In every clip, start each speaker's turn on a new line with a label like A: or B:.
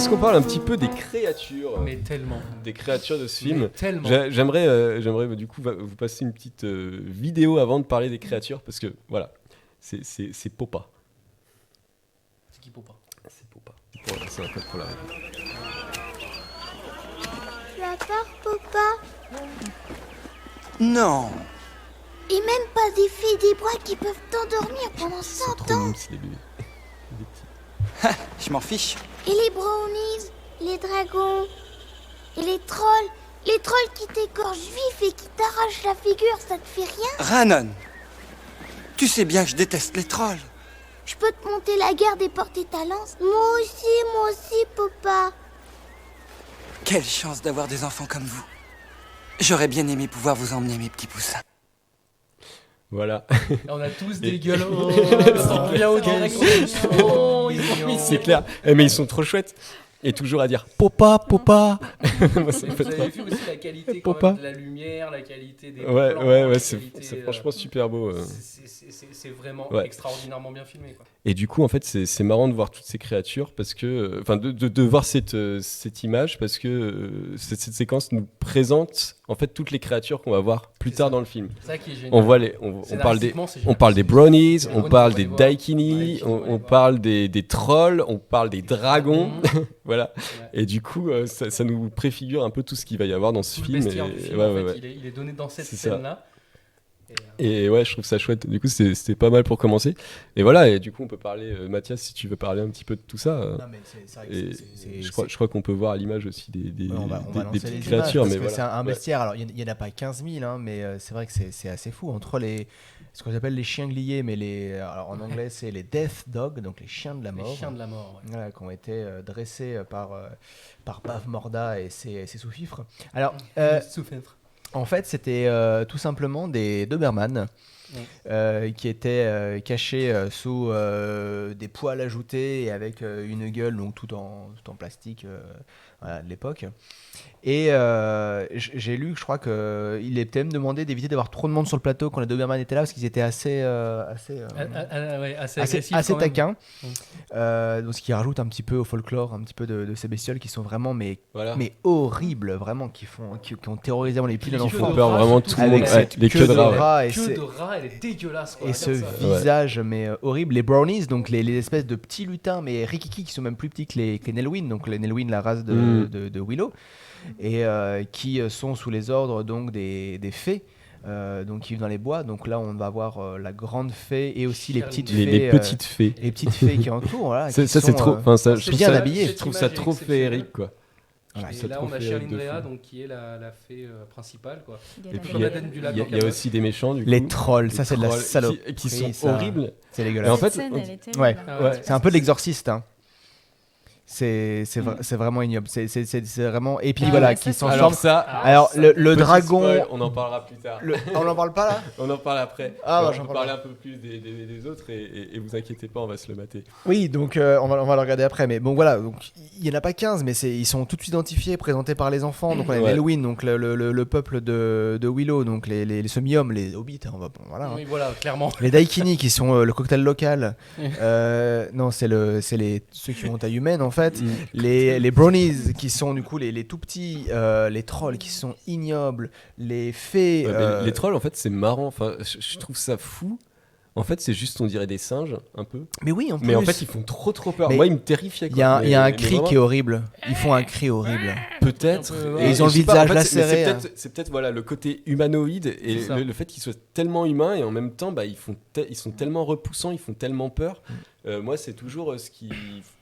A: Est-ce qu'on parle un petit peu des créatures?
B: Mais tellement.
A: Des créatures de ce film.
B: Mais tellement.
A: J'aimerais du coup vous passer une petite vidéo avant de parler des créatures parce que voilà, c'est Popa.
B: C'est qui Popa?
A: C'est Popa. Voilà, c'est un code pour la réponse.
C: Tu as peur, Popa?
D: Non.
C: Et même pas des filles des bois qui peuvent t'endormir pendant 100
A: C'est trop
C: ans.
A: mignon, c'est des bébés. Des petits.
D: Je m'en fiche.
C: Et les brownies, les dragons, et les trolls. Les trolls qui t'égorgent vif et qui t'arrachent la figure, ça te fait rien?
D: Ranon, tu sais bien que je déteste les trolls.
C: Je peux te monter la garde et porter ta lance? Moi aussi, Popa.
D: Quelle chance d'avoir des enfants comme vous. J'aurais bien aimé pouvoir vous emmener, mes petits poussins.
A: Voilà.
B: On a tous des gueules. Ça revient au direct.
A: C'est clair. Mais ils sont trop chouettes. Et toujours à dire Popa, Popa. Moi, ça me fait
B: Vous
A: trop-
B: avez vu aussi la qualité quand
A: Popa.
B: même de la lumière, la qualité des
A: Ouais,
B: plans,
A: ouais,
B: la
A: ouais, c'est
B: qualité,
A: franchement super beau.
B: C'est vraiment
A: Ouais.
B: extraordinairement bien filmé, quoi.
A: Et du coup, en fait, c'est marrant de voir toutes ces créatures parce que, enfin, de voir cette image parce que cette séquence nous présente en fait toutes les créatures qu'on va voir plus
B: C'est
A: tard
B: ça.
A: dans le film.
B: C'est ça qui est génial.
A: On voit on parle des,
B: Scénaristiquement, c'est
A: on
B: génial.
A: parle des brownies,
B: Les
A: on
B: brownies,
A: parle
B: on
A: des
B: les voit.
A: daikini,
B: Ouais, on
A: on
B: les voit.
A: parle des trolls, on parle des dragons, voilà.
B: Ouais.
A: Et du coup, ça nous préfigure un peu tout ce qu'il va y avoir dans ce
B: Tout le
A: film.
B: bestiaire
A: Et,
B: du film,
A: ouais,
B: en
A: ouais,
B: fait,
A: ouais.
B: il est donné dans cette
A: C'est ça.
B: scène-là.
A: Et ouais, je trouve ça chouette. Du coup, c'était pas mal pour commencer. Et voilà, et du coup, on peut parler, Mathias, si tu veux parler un petit peu de tout ça.
E: Non, mais c'est vrai que
A: Et
E: c'est-
A: je crois qu'on peut voir à l'image aussi des
E: Ouais, on va
A: des
E: lancer
A: petites
E: les
A: créatures.
E: images,
A: Mais
E: parce que
A: voilà.
E: c'est un
A: Ouais.
E: bestiaire. Alors, il n'y en a pas 15 000, hein, mais c'est vrai que c'est assez fou. Entre ce qu'on appelle les chiens gliés, mais alors, en anglais, c'est les death dogs, donc les chiens de la
B: Les
E: mort.
B: chiens de la mort, ouais.
E: Voilà, qui ont été dressés par Bave Morda et ses sous-fifres. Alors,
B: Souffle.
E: en fait, c'était tout simplement des Doberman qui étaient cachés sous des poils ajoutés et avec une gueule donc tout en plastique voilà, de l'époque. Et j'ai lu, je crois qu'il était même demandé d'éviter d'avoir trop de monde sur le plateau quand les Doberman étaient là parce qu'ils étaient assez
B: Ouais, assez agressif.
E: assez
B: quand même.
E: taquins.
B: Mm.
E: Donc ce qui rajoute un petit peu au folklore, un petit peu de ces bestioles qui sont vraiment mais
A: Voilà.
E: horribles, vraiment, qui ont terrorisé les plus
B: Les
E: d'un
B: queues
E: enfant.
B: de
A: peur
B: rat,
A: vraiment
B: surtout,
A: tout le monde.
E: Avec
B: ouais.
E: cette
A: les
E: queue
A: queues de
E: de
A: rat, ouais.
E: rat et
B: Queue
E: c'est-
B: de rat, elle est dégueulasse, quoi.
E: et
B: comme
E: ce
B: ça.
E: visage mais horrible. Les brownies, donc les espèces de petits lutins mais rikiki qui sont même plus petits que les Nelwyn, donc les Nelwyn, la race de Willow, et qui sont sous les ordres donc des fées. Donc qui vivent dans les bois. Donc là on va voir la grande fée et aussi les petites fées,
A: Les petites fées.
E: les petites fées qui entourent. Voilà,
A: Ça,
E: qui
A: c'est
E: sont,
A: trop. Enfin, ça, je
B: c'est
A: trouve
E: bien
A: ça,
E: habillé.
A: je trouve ça
B: Cette
A: trop
B: image est exceptionnelle.
A: féerique, quoi.
E: Voilà.
B: Et
A: C'est
B: là,
A: trop
B: on a
A: féerique
B: Shirley
A: de
B: Drea,
A: fou.
B: donc, qui est la fée principale, quoi.
A: Et puis
B: Comme
A: il y a-
B: Madame du
A: il
B: Lac
A: y a-
B: en
A: il y a
B: Camelot.
A: aussi des méchants, du coup.
E: Les trolls, ça
A: Les
E: c'est de la
A: trolls
E: saloperie.
A: qui sont
E: ça.
A: horribles.
E: C'est
A: Et
E: dégueulasse.
A: en fait,
F: Cette scène, elle est terrible.
E: Ouais.
B: Ah
A: ouais.
E: C'est un peu de l'exorciste. Hein. C'est vraiment ignoble. C'est vraiment. Et puis
F: Ah
E: voilà,
F: ouais,
E: qui
F: ça,
E: s'en
F: c'est-
A: Alors
E: sortent.
A: ça,
E: Alors le
A: petit
E: dragon.
A: spoil, on en parlera plus tard.
E: On en parle pas là.
A: On en parle après.
E: Ah, bah,
A: on
E: j'en
A: va
E: parle
A: parler un peu plus des autres et vous inquiétez pas, on va se le mater.
E: Oui, donc on va le regarder après. Mais bon, voilà, donc il y en a pas 15, mais ils sont tous identifiés, présentés par les enfants. Donc on a
A: Ouais.
E: Nelwyn, donc le peuple de Willow, donc les semi-hommes, les hobbits. Hein, voilà. Hein.
B: Oui, voilà, clairement.
E: Les Daikini qui sont le cocktail local. Non, c'est ceux qui ont taille humaine en fait. Les brownies qui sont du coup les tout petits. Les trolls qui sont ignobles. Les fées.
A: Ouais, mais les trolls, en fait, c'est marrant. Enfin, je trouve ça fou. En fait, c'est juste, on dirait des singes, un peu.
E: Mais oui, en plus.
A: Mais en fait, ils font trop peur.
E: Mais
A: Moi, ils me terrifiaient.
E: il y a un cri qui est horrible. Ils font un cri horrible.
A: Peut-être.
B: Un peu,
E: Et ils ont le
A: je sais pas,
E: visage
A: en fait,
E: lacéré,
A: mais
E: hein.
A: C'est peut-être voilà, le côté humanoïde et
B: C'est ça.
A: le fait qu'ils soient tellement humains et en même temps, bah, ils sont tellement repoussants, ils font tellement peur. Moi, c'est toujours ce qui.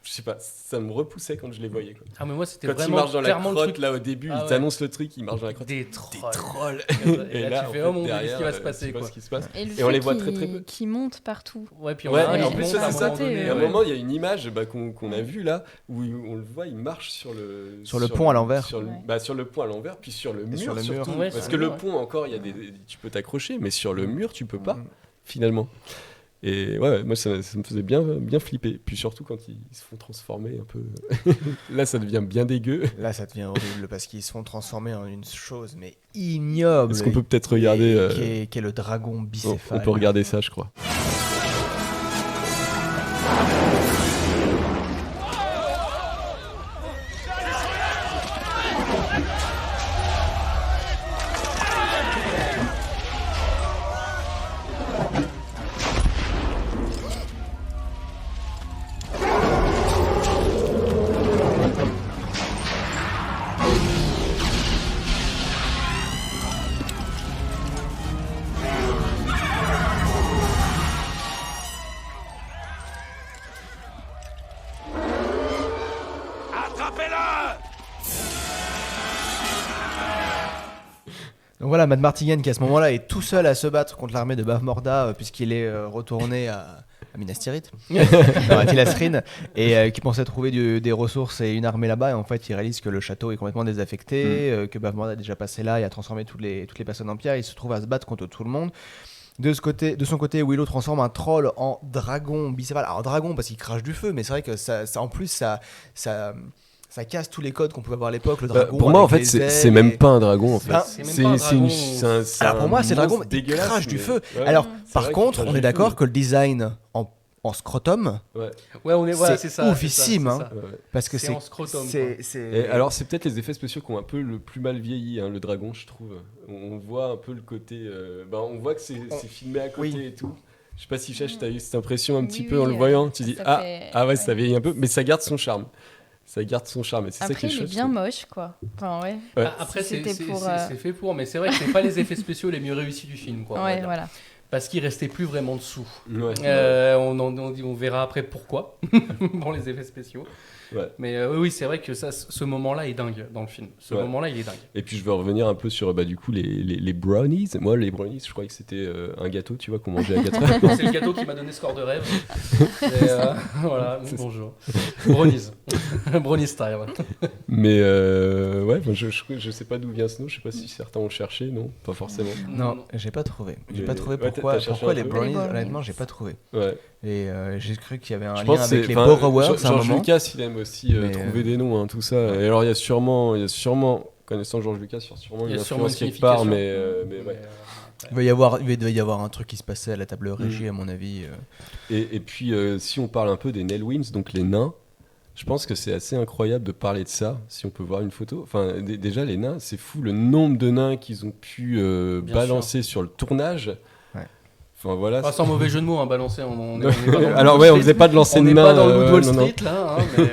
A: Je sais pas, ça me repoussait quand je les voyais. Quoi.
B: Ah, mais moi, c'était
A: Quand ils
B: vraiment
A: marchent dans la
B: clairement le
A: crotte,
B: truc.
A: là, au début,
B: Ah
A: ils
B: ouais.
A: t'annoncent le truc, ils marchent dans la crotte.
B: Des trolls.
A: Des trolls.
B: Et là, tu
A: en
B: fais,
A: fait,
B: oh mon dieu,
A: derrière,
B: qu'est-ce qui va se
A: tu
B: passer,
A: vois
B: quoi.
A: ce qui se passe.
F: Et, le
A: Et on
F: fait
A: les voit
F: qu'il-
A: très très peu.
F: qui monte partout.
B: Ouais, puis
A: Ouais,
B: on a
A: et
B: un
A: en
B: qui
A: plus,
B: monte
A: ça,
B: à un
A: c'est ça.
B: moment donné,
A: Et à un
B: ouais.
A: moment, il y a une image qu'on a vue là, où on le voit, il marche sur le
E: pont à l'envers.
A: Sur le,
F: Ouais.
A: bah, sur le pont à l'envers, puis sur le mur.
E: sur le mur.
A: surtout.
B: Ouais,
A: Parce
B: sur
A: que
B: le
A: le
B: mur,
A: pont, encore, tu peux t'accrocher, mais sur le mur, tu peux pas, finalement. Et ouais, moi, ça me faisait bien flipper. Puis surtout quand ils se font transformer un peu. Là, ça devient bien dégueu.
E: Là, ça devient horrible parce qu'ils se font transformer en une chose mais ignoble.
A: Est-ce qu'on peut peut-être regarder
E: qui est le dragon
A: on
E: bicéphale.
A: peut regarder ça, je crois.
E: Voilà, Mad Martigan qui à ce moment-là est tout seul à se battre contre l'armée de Bavmorda puisqu'il est retourné à Minas Tirith, à Tilasrine, et qui pensait trouver des ressources et une armée là-bas, et en fait il réalise que le château est complètement désaffecté, que Bavmorda est déjà passé là et a transformé toutes les personnes en pierre. Il se trouve à se battre contre tout le monde. De son côté, Willow transforme un troll en dragon bicéphale. Alors dragon parce qu'il crache du feu, mais c'est vrai que ça en plus ça casse tous les codes qu'on pouvait avoir à l'époque. Le dragon.
A: Pour moi, en
E: avec
A: fait,
E: les
A: c'est
E: ailes
A: même
E: et-
A: pas un dragon. En fait,
E: Ah,
B: c'est même pas un dragon.
E: Alors pour moi, c'est le dragon qui
A: dégueulasse
E: crache du
A: mais-
E: feu.
A: Ouais,
E: Alors
A: c'est
E: par
A: vrai qu'il
E: contre,
A: crache
E: on
A: du
E: est
A: feu.
E: d'accord que le design en scrotum,
A: Ouais.
B: Ouais, on est voilà,
E: c'est
B: c'est ça.
E: oufissime,
B: c'est
E: hein.
B: ça.
A: Ouais.
E: parce que
B: C'est
E: c'est
B: en scrotum,
A: Et alors, c'est peut-être les effets spéciaux qui ont un peu le plus mal vieilli, hein, le dragon, je trouve. On voit un peu le côté. On voit que c'est filmé à côté
E: Oui.
A: et tout. Je sais pas si Chach, t'as eu cette impression un petit
F: Oui,
A: peu
F: oui,
A: en le voyant. Tu dis
F: ça
A: ah,
F: fait-
A: ah ouais, ça vieillit un peu, mais ça garde son charme. Ça garde son charme. Et c'est ça qui
F: Après,
A: est
F: il est
A: chouette.
F: bien moche, quoi. Enfin, ouais.
A: Ouais.
B: Bah, après, c'est
F: C'était
B: c'est-
F: pour,
B: c'est- c'est fait pour, mais c'est vrai que c'est pas les effets spéciaux les mieux réussis du film, quoi. on va
F: Ouais,
B: dire.
F: voilà.
B: Parce qu'il restait plus vraiment dessous.
A: Ouais.
B: On verra après pourquoi pour les effets spéciaux.
A: Ouais.
B: Mais oui, c'est vrai que ce moment-là est dingue dans le film. Ce
A: Ouais.
B: moment-là, il est dingue.
A: Et puis je veux revenir un peu sur du coup les brownies. Moi, les brownies, je croyais que c'était un gâteau, tu vois, qu'on mangeait à 4 heures.
B: C'est le gâteau qui m'a donné score de rêve. Et, voilà, bonjour. Brownies. Brownies style.
A: Mais ouais, je sais pas d'où vient ce nom. Je sais pas si certains ont cherché, non, pas forcément.
E: non, j'ai pas trouvé. J'ai
A: Mais-
E: pas trouvé
A: ouais,
E: pourquoi
A: t'as cherché
E: pourquoi
A: un
E: les
A: peu.
E: brownies.
F: Les brownies.
E: Honnêtement, j'ai pas trouvé.
A: Ouais.
E: Et j'ai cru qu'il y avait un
A: Je
E: lien
A: pense
E: avec
A: que
E: les Borrowers à un
A: George
E: moment.
A: Lucas, il aime aussi
E: Mais,
A: trouver des noms, hein, tout ça. Et alors il y a sûrement, connaissant George Lucas, il y a sûrement
B: Il y
A: une
B: a sûrement
A: influence
B: une
A: quelque part,
B: signification.
A: mais ouais.
E: Il devait y avoir un truc qui se passait à la table régie, à mon avis.
A: Et puis si on parle un peu des Nelwyn, donc les nains, je pense que c'est assez incroyable de parler de ça, si on peut voir une photo. Enfin, déjà les nains, c'est fou le nombre de nains qu'ils ont pu
B: Bien
A: balancer sur le tournage.
E: Ouais.
A: Enfin voilà.
B: Pas sans mauvais jeu de mots, hein, balancer. On est pas dans le
A: Alors
B: Woodwall
A: ouais, on
B: Street.
A: faisait pas de lancer
B: On
A: de
B: n'est
A: nains.
B: pas dans le Woodwall
A: non, non.
B: Street là, hein, mais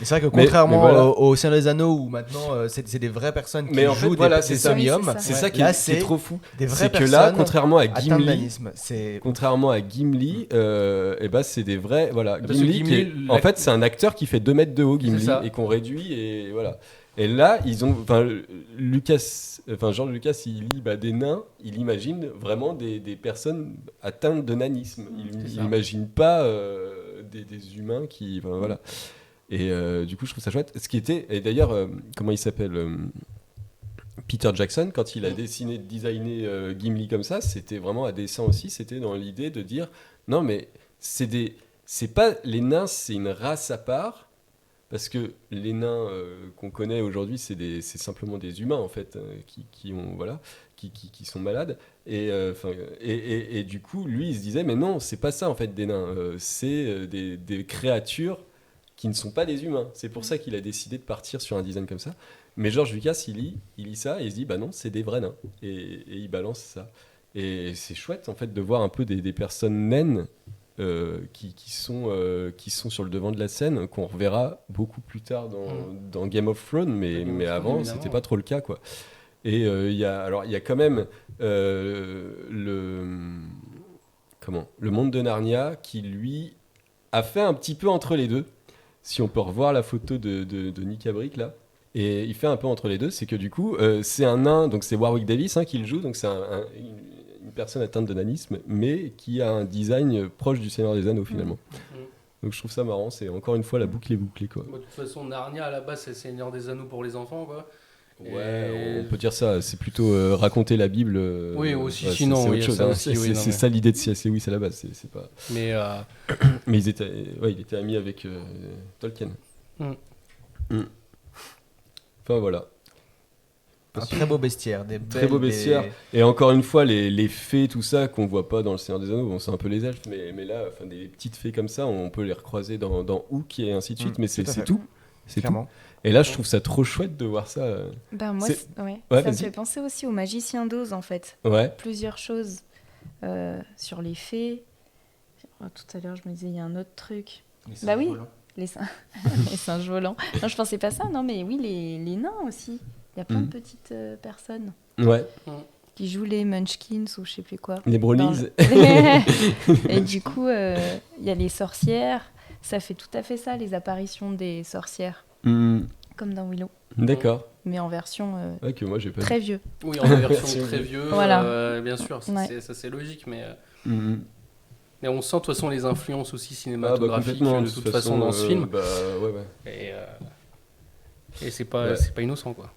E: Et c'est vrai que
A: Mais
E: contrairement
A: voilà.
E: au Seigneur des Anneaux où maintenant c'est des vraies personnes qui
A: Mais en
E: jouent
A: fait, voilà,
E: des
A: c'est ça.
E: semi-hommes,
F: Oui,
A: C'est
F: Ouais.
A: ça qui
E: Là,
A: est, qui est
E: c'est
A: trop fou.
E: des vraies
A: C'est que
E: personnes
A: là, contrairement à
E: atteintes
A: Gimli,
E: d'anisme. C'est
A: Gimli, et ben c'est des vrais. Voilà,
B: Parce que
A: Gimli,
B: Gimli,
A: en fait, c'est un acteur qui fait 2 mètres de haut, Gimli,
B: C'est ça.
A: et qu'on réduit, et voilà. Et là, ils ont. George Lucas, il lit des nains, il imagine vraiment des personnes atteintes de nanisme.
B: C'est
A: Il
B: ça.
A: n'imagine pas des humains qui. Enfin, voilà. Et du coup, je trouve ça chouette. Ce qui était. Et d'ailleurs, comment il s'appelle Peter Jackson, quand il a designé Gimli comme ça, c'était vraiment à dessein aussi. C'était dans l'idée de dire non, mais c'est pas les nains, c'est une race à part. Parce que les nains qu'on connaît aujourd'hui, c'est simplement des humains en fait, qui sont malades. Et du coup, lui, il se disait mais non, c'est pas ça en fait des nains. C'est des créatures qui ne sont pas des humains. C'est pour ça qu'il a décidé de partir sur un design comme ça. Mais George Lucas, il lit ça et il se dit bah non, c'est des vrais nains. Et il balance ça. Et c'est chouette en fait de voir un peu des personnes naines qui sont sur le devant de la scène, qu'on reverra beaucoup plus tard dans Game of Thrones, mais
B: Game of Thrones,
A: avant,
B: évidemment.
A: c'était pas trop le cas, quoi. Et il y a quand même le monde de Narnia qui, lui, a fait un petit peu entre les deux. Si on peut revoir la photo de Nick Abrick, là. Et il fait un peu entre les deux, c'est que du coup, c'est un nain, donc c'est Warwick Davis qui le joue, donc c'est une personne atteinte de nanisme, mais qui a un design proche du Seigneur des Anneaux finalement. Donc je trouve ça marrant, c'est encore une fois la boucle est bouclée, quoi.
B: de toute façon, Narnia à la base, c'est le Seigneur des Anneaux pour les enfants, quoi.
A: Ouais, on peut dire ça, c'est plutôt raconter la Bible.
B: Oui, aussi,
A: ouais,
B: sinon,
A: c'est
B: oui,
A: autre chose.
B: ça
A: Hein.
B: aussi, oui, non,
A: C'est
B: mais-
A: ça l'idée de C.S. Lewis à la base, c'est pas.
B: Mais
A: Mais il était ami avec Tolkien.
B: Mm.
A: Enfin voilà.
E: un très beau bestiaire, des
A: Très beau bestiaire. Et encore une fois, les fées, tout ça, qu'on voit pas dans le Seigneur des Anneaux, bon, c'est un peu les elfes, mais là, des petites fées comme ça, on peut les recroiser dans Hook et ainsi de suite, mais
E: tout à
A: c'est
E: fait.
A: tout. C'est tout.
E: Clairement.
A: Et là, je trouve ça trop chouette de voir ça.
F: Ben moi,
A: C'est-
F: ouais.
A: Ouais,
F: Ça me
A: vas-y.
F: fait penser aussi au magicien d'Oz, en fait.
A: Ouais.
F: Plusieurs choses sur les fées. Oh, tout à l'heure, je me disais, il y a un autre truc. Bah oui, les, les singes volants. Non, je pensais pas ça, non, mais oui, les nains aussi. Il y a plein de petites personnes
A: Ouais.
F: qui jouent les Munchkins ou je sais plus quoi.
A: Les brownies.
F: Et du coup, il y a les sorcières. Ça fait tout à fait ça, les apparitions des sorcières. comme dans Willow,
A: D'accord.
F: mais en version
A: Ouais, que moi j'ai pas
F: très vieux.
B: Oui, en version très vieux,
F: Voilà.
B: bien sûr, ça,
F: Ouais.
B: c'est logique, mais
A: Mhm.
B: on sent de toute façon les influences aussi
A: Ah, bah,
B: cinématographiques
A: complètement,
B: de toute façon dans ce film.
A: Bah, ouais.
B: Et c'est pas,
A: Ouais.
B: c'est pas innocent, quoi.